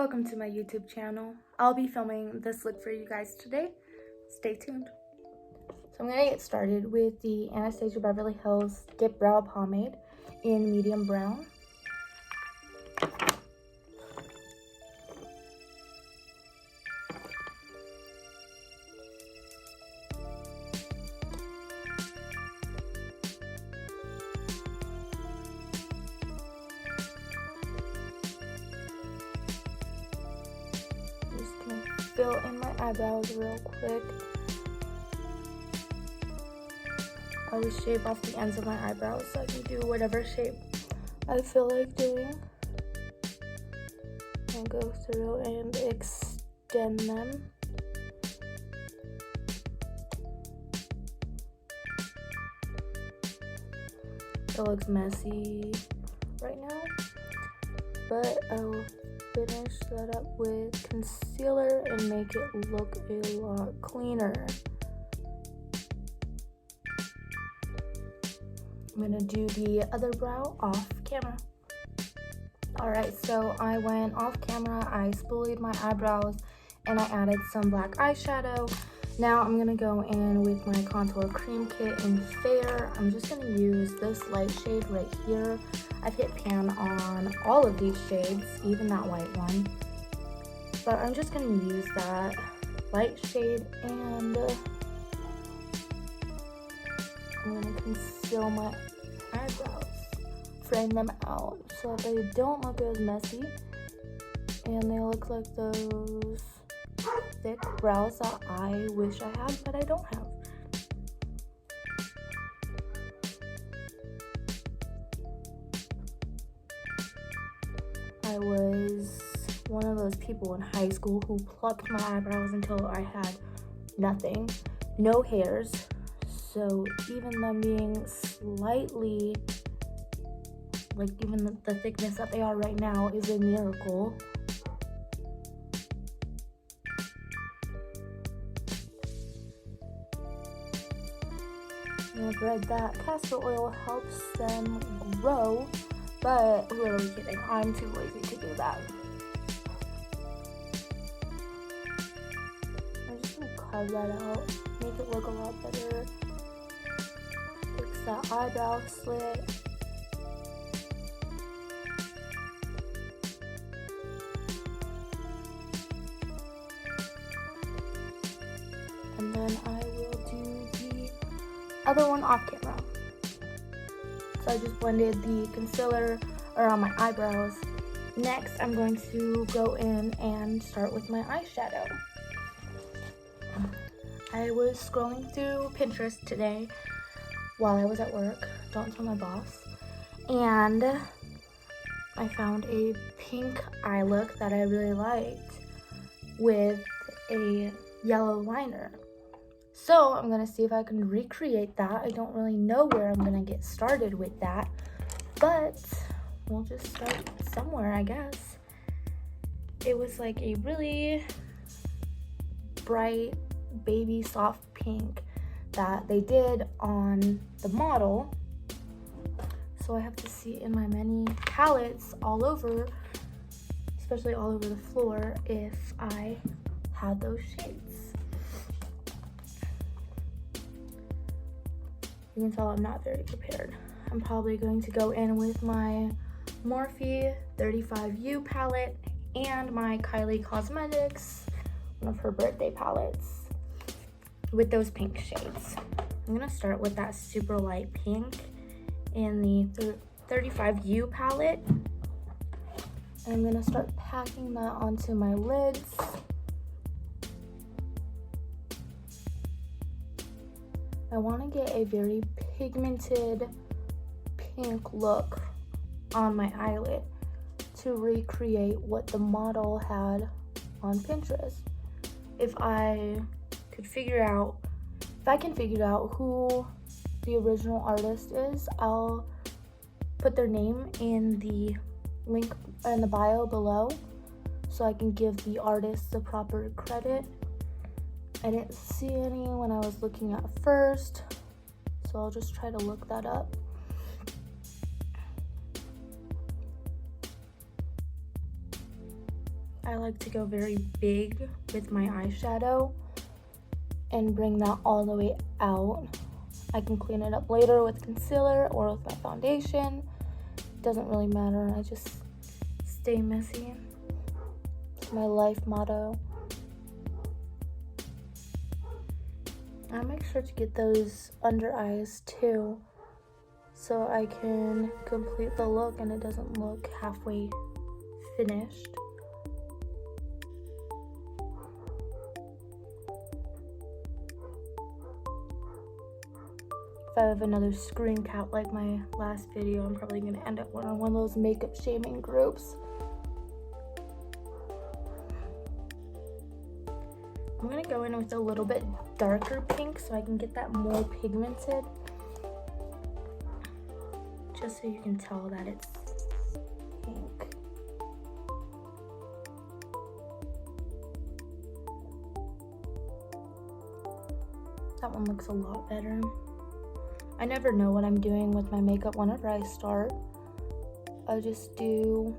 Welcome to my YouTube channel. I'll be filming this look for you guys today. Stay tuned. So I'm going to get started with the Anastasia Beverly Hills Dip Brow Pomade in medium brown. Fill in my eyebrows real quick. I always shave off the ends of my eyebrows so I can do whatever shape I feel like doing. And go through and extend them. It looks messy right now, but I'll finish that up with concealer and make it look a lot cleaner. I'm gonna do the other brow off camera. Alright, so I went off camera, I spoolied my eyebrows, and I added some black eyeshadow. Now I'm gonna go in with my contour cream kit in Fair. I'm just gonna use this light shade right here. I've hit pan on all of these shades, even that white one. But I'm just gonna use that light shade and I'm gonna conceal my eyebrows, frame them out so that they don't look as messy and they look like those thick brows that I wish I had, but I don't have. I was one of those people in high school who plucked my eyebrows until I had nothing, no hairs. So even them being slightly, like even the thickness that they are right now is a miracle. And I've read that castor oil helps them grow, but who are we kidding? I'm too lazy to do that. I'm just gonna carve that out, make it look a lot better. Fix that eyebrow slit. And then I will do the other one off camera. So I just blended the concealer around my eyebrows. Next, I'm going to go in and start with my eyeshadow. I was scrolling through Pinterest today while I was at work, don't tell my boss, and I found a pink eye look that I really liked with a yellow liner. So I'm gonna see if I can recreate that. I don't really know where I'm gonna get started with that, but we'll just start somewhere, I guess. It was like a really bright baby soft pink that they did on the model. So I have to see in my many palettes all over, especially all over the floor, if I had those shades. You can tell I'm not very prepared. I'm probably going to go in with my Morphe 35U palette and my Kylie Cosmetics, one of her birthday palettes, with those pink shades. I'm gonna start with that super light pink in the 35U palette. I'm gonna start packing that onto my lids. I want to get a very pigmented pink look on my eyelid to recreate what the model had on Pinterest. If I can figure out who the original artist is, I'll put their name in the link in the bio below so I can give the artist the proper credit. I didn't see any when I was looking at first, so I'll just try to look that up. I like to go very big with my eyeshadow and bring that all the way out. I can clean it up later with concealer or with my foundation. Doesn't really matter. I just stay messy. It's my life motto. I make sure to get those under eyes too, so I can complete the look and it doesn't look halfway finished. If I have another screen cap like my last video, I'm probably gonna end up on one of those makeup shaming groups. I'm gonna go in with a little bit darker pink so I can get that more pigmented. Just so you can tell that it's pink. That one looks a lot better. I never know what I'm doing with my makeup whenever I start. I just do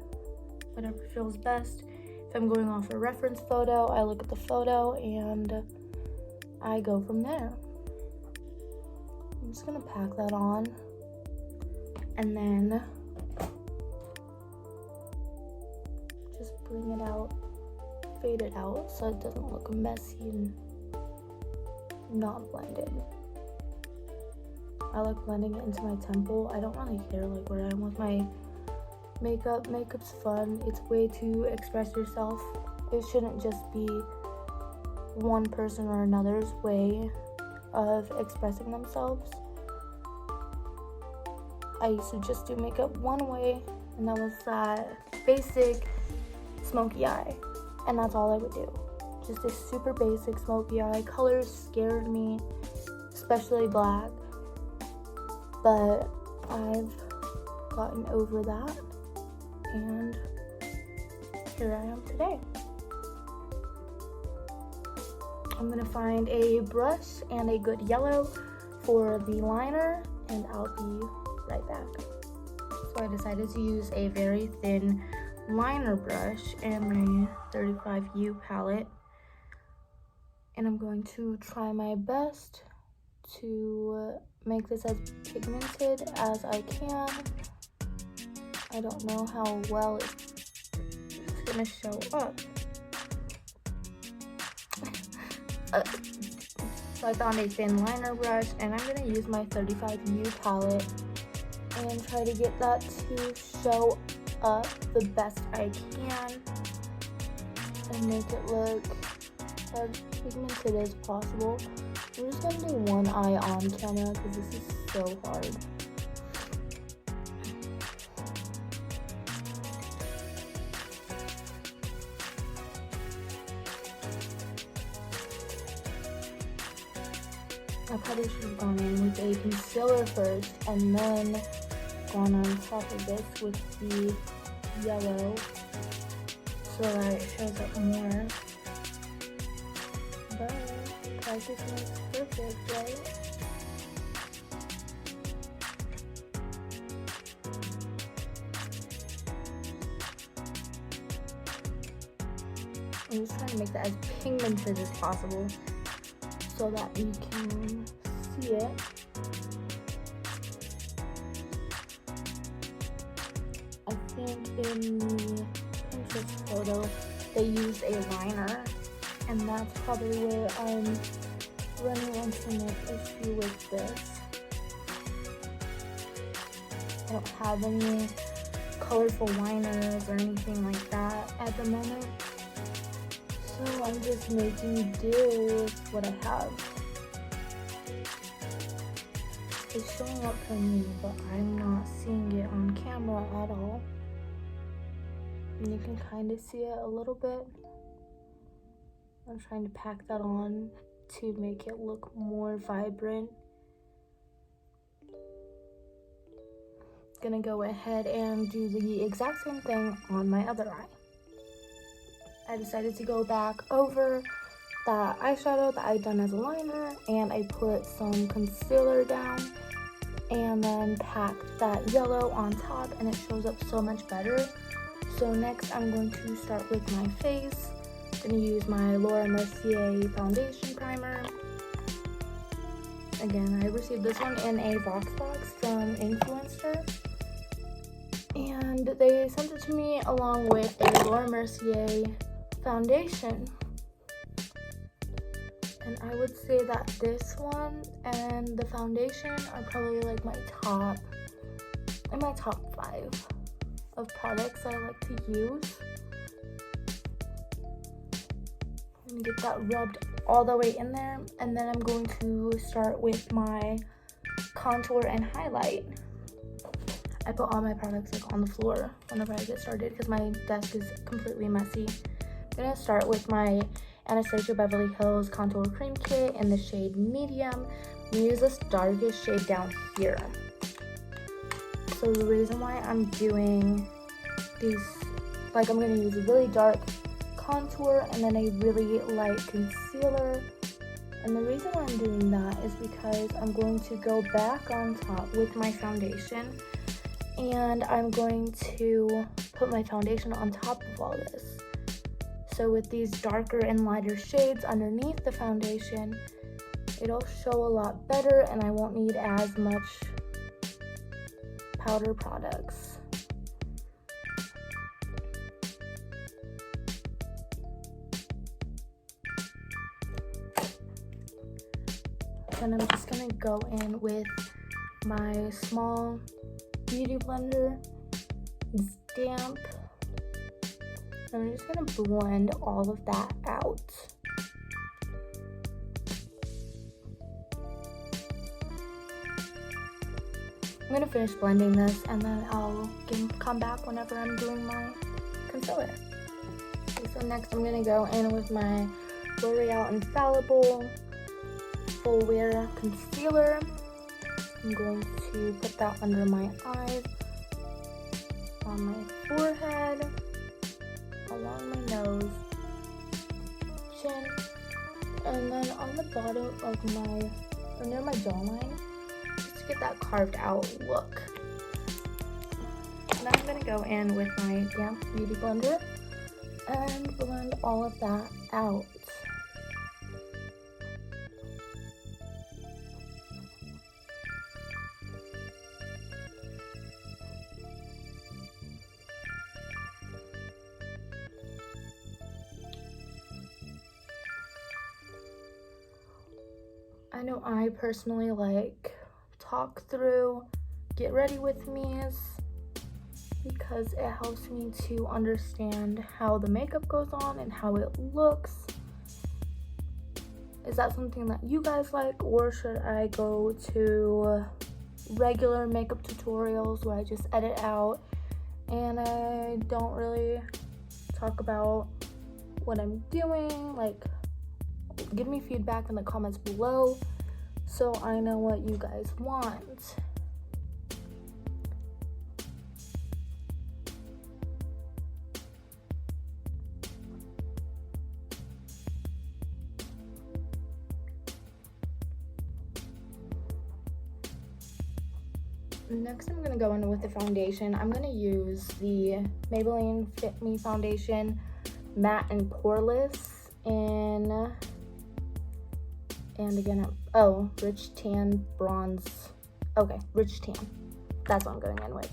whatever feels best. If I'm going off a reference photo, I look at the photo and I go from there. I'm just gonna pack that on and then just bring it out, fade it out so it doesn't look messy and not blended. I like blending it into my temple. I don't really care like where I am with my makeup. Makeup's fun. It's a way to express yourself. It shouldn't just be one person or another's way of expressing themselves. I used to just do makeup one way, and that was that basic smoky eye, and that's all I would do. Just a super basic smoky eye. Colors scared me, especially black, but I've gotten over that. And here I am today. I'm gonna find a brush and a good yellow for the liner and I'll be right back. So I decided to use a very thin liner brush and my 35U palette. And I'm going to try my best to make this as pigmented as I can. I don't know how well it's gonna show up. So I found a thin liner brush and I'm gonna use my 35U palette and try to get that to show up the best I can and make it look as pigmented as possible. I'm just gonna do one eye on camera because this is so hard. I probably should have gone in with a concealer first and then gone on top of this with the yellow so that it shows up more. But practice makes perfect, right? I'm just trying to make that as pigmented as possible so that you can see it. I think in the Pinterest photo they used a liner, and that's probably where I'm running into an issue with this. I don't have any colorful liners or anything like that at the moment. So I'm just making do with what I have. It's showing up for me, but I'm not seeing it on camera at all. And you can kind of see it a little bit. I'm trying to pack that on to make it look more vibrant. Gonna go ahead and do the exact same thing on my other eye. I decided to go back over that eyeshadow that I'd done as a liner, and I put some concealer down and then packed that yellow on top, and it shows up so much better. So next I'm going to start with my face. I'm going to use my Laura Mercier foundation primer. Again, I received this one in a Vox box from Influencer. And they sent it to me along with a Laura Mercier foundation. And I would say that this one and the foundation are probably like my top 5 of products I like to use. I'm gonna get that rubbed all the way in there, and then I'm going to start with my contour and highlight. I put all my products like on the floor whenever I get started because my desk is completely messy. I'm gonna start with my Anastasia Beverly Hills Contour Cream Kit in the shade Medium. I'm gonna use this darkest shade down here. So the reason why I'm doing these, like I'm gonna use a really dark contour and then a really light concealer. And the reason why I'm doing that is because I'm going to go back on top with my foundation, and I'm going to put my foundation on top of all this. So with these darker and lighter shades underneath the foundation, it'll show a lot better and I won't need as much powder products. Then I'm just gonna go in with my small beauty blender. It's damp. I'm just gonna blend all of that out. I'm gonna finish blending this and then I'll come back whenever I'm doing my concealer. Okay, so next I'm gonna go in with my L'Oreal Infallible Full Wear Concealer. I'm going to put that under my eyes, on my forehead, along my nose, chin, and then on the bottom of my, or near my jawline, just to get that carved out look. Now I'm going to go in with my damp beauty blender and blend all of that out. I know I personally like talk through, get ready with me's because it helps me to understand how the makeup goes on and how it looks. Is that something that you guys like, or should I go to regular makeup tutorials where I just edit out and I don't really talk about what I'm doing? Like, give me feedback in the comments below so I know what you guys want. Next, I'm going to go in with the foundation. I'm going to use the Maybelline Fit Me Foundation Matte and Poreless in, and again, Rich Tan Bronze. Okay, Rich Tan. That's what I'm going in with.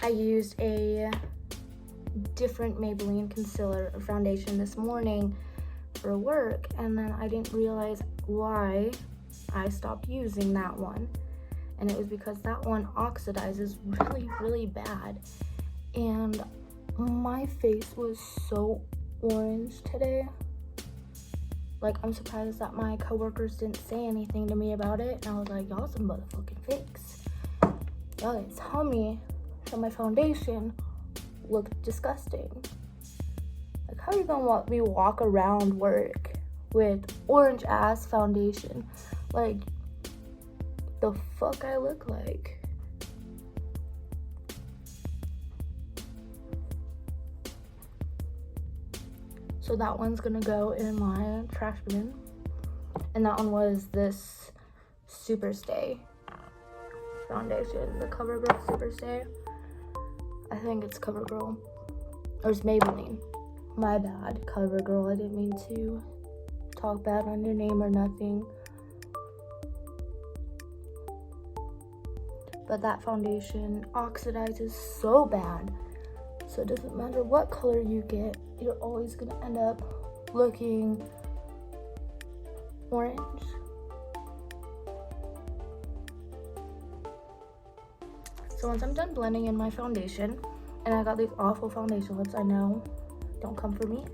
I used a different Maybelline concealer or foundation this morning for work, and then I didn't realize why I stopped using that one, and it was because that one oxidizes really bad, and my face was so orange today. Like, I'm surprised that my coworkers didn't say anything to me about it, and I was like, y'all some motherfucking fakes. Y'all didn't tell me that my foundation looked disgusting. Like, how are you gonna let me walk around work with orange ass foundation? Like, the fuck I look like? So that one's gonna go in my trash bin. And that one was this Superstay foundation, the CoverGirl Superstay. think it's CoverGirl. Or it's Maybelline. My bad, CoverGirl. I didn't mean to talk bad on your name or nothing. But that foundation oxidizes so bad. So it doesn't matter what color you get, you're always gonna end up looking orange. So once I'm done blending in my foundation, and I got these awful foundation lips, I know, don't come for me.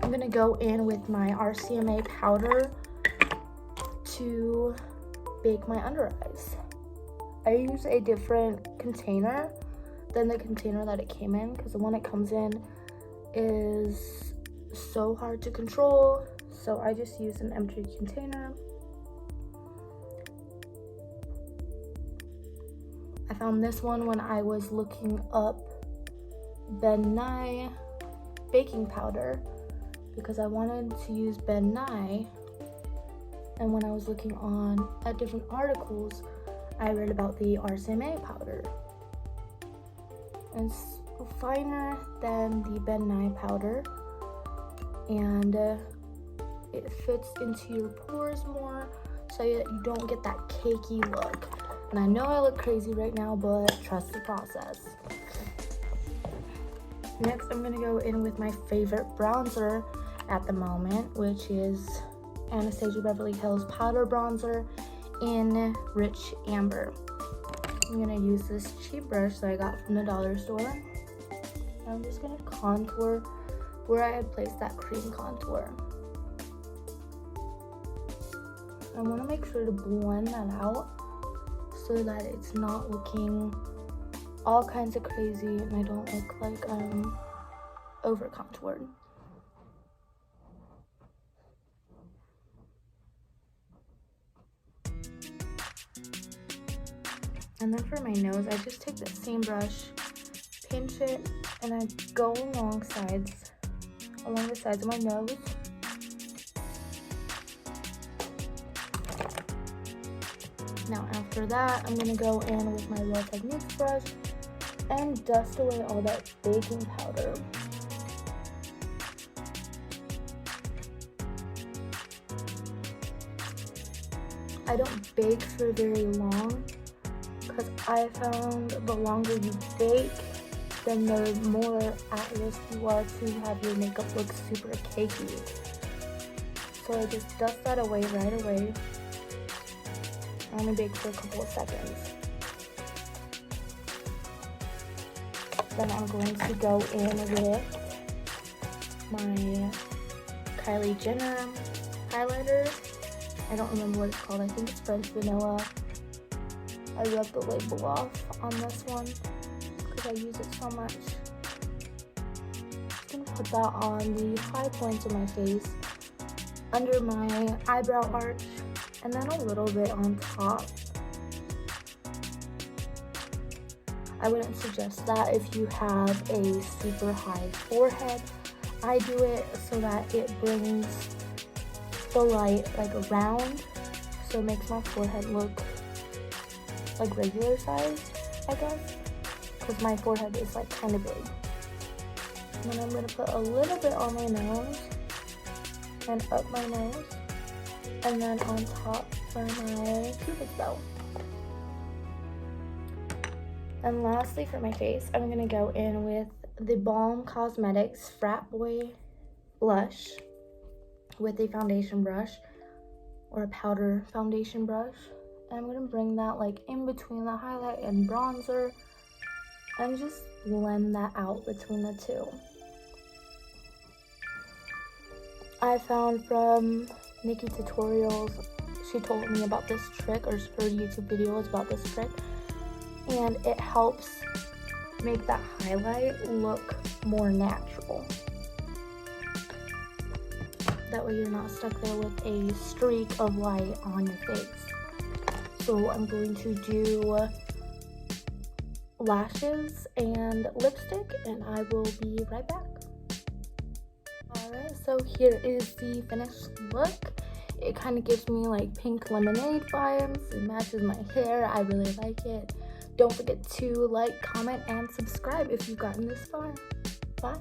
I'm gonna go in with my RCMA powder to bake my under eyes. I use a different container than the container that it came in, because the one it comes in is so hard to control, so I just use an empty container. I found this one when I was looking up Ben Nye baking powder because I wanted to use Ben Nye, and when I was looking on at different articles, I read about the RCMA powder. It's finer than the Ben Nye powder, and it fits into your pores more so that you don't get that cakey look. And I know I look crazy right now, but trust the process. Next, I'm gonna go in with my favorite bronzer at the moment, which is Anastasia Beverly Hills powder bronzer in Rich Amber. I'm gonna use this cheap brush that I got from the dollar store. I'm just gonna contour where I had placed that cream contour. I wanna make sure to blend that out so that it's not looking all kinds of crazy and I don't look like I'm over contoured. And then for my nose, I just take that same brush, pinch it, and I go along the sides of my nose. Now after that, I'm gonna go in with my Real Techniques brush and dust away all that baking powder. I don't bake for very long because I found the longer you bake, then the more at risk you are to have your makeup look super cakey. So I just dust that away right away. I only bake for a couple of seconds. Then I'm going to go in with my Kylie Jenner highlighter. I don't remember what it's called. I think it's French Vanilla. I rubbed the label off on this one because I use it so much. I'm gonna put that on the high points of my face, under my eyebrow arch, and then a little bit on top. I wouldn't suggest that if you have a super high forehead. I do it so that it brings the light like around, so it makes my forehead look like regular size, I guess, because my forehead is like kind of big. And then I'm gonna put a little bit on my nose and up my nose, and then on top for my cupid's bow. And lastly for my face, I'm gonna go in with the Balm Cosmetics Frat Boy blush with a foundation brush or a powder foundation brush. And I'm gonna bring that like in between the highlight and bronzer and just blend that out between the two. I found from Nikki Tutorials, she told me about this trick, or her YouTube video was about this trick, and it helps make that highlight look more natural. That way you're not stuck there with a streak of light on your face. So I'm going to do lashes and lipstick, and I will be right back. Alright, so here is the finished look. It kind of gives me like pink lemonade vibes. It matches my hair. I really like it. Don't forget to like, comment, and subscribe if you've gotten this far. Bye.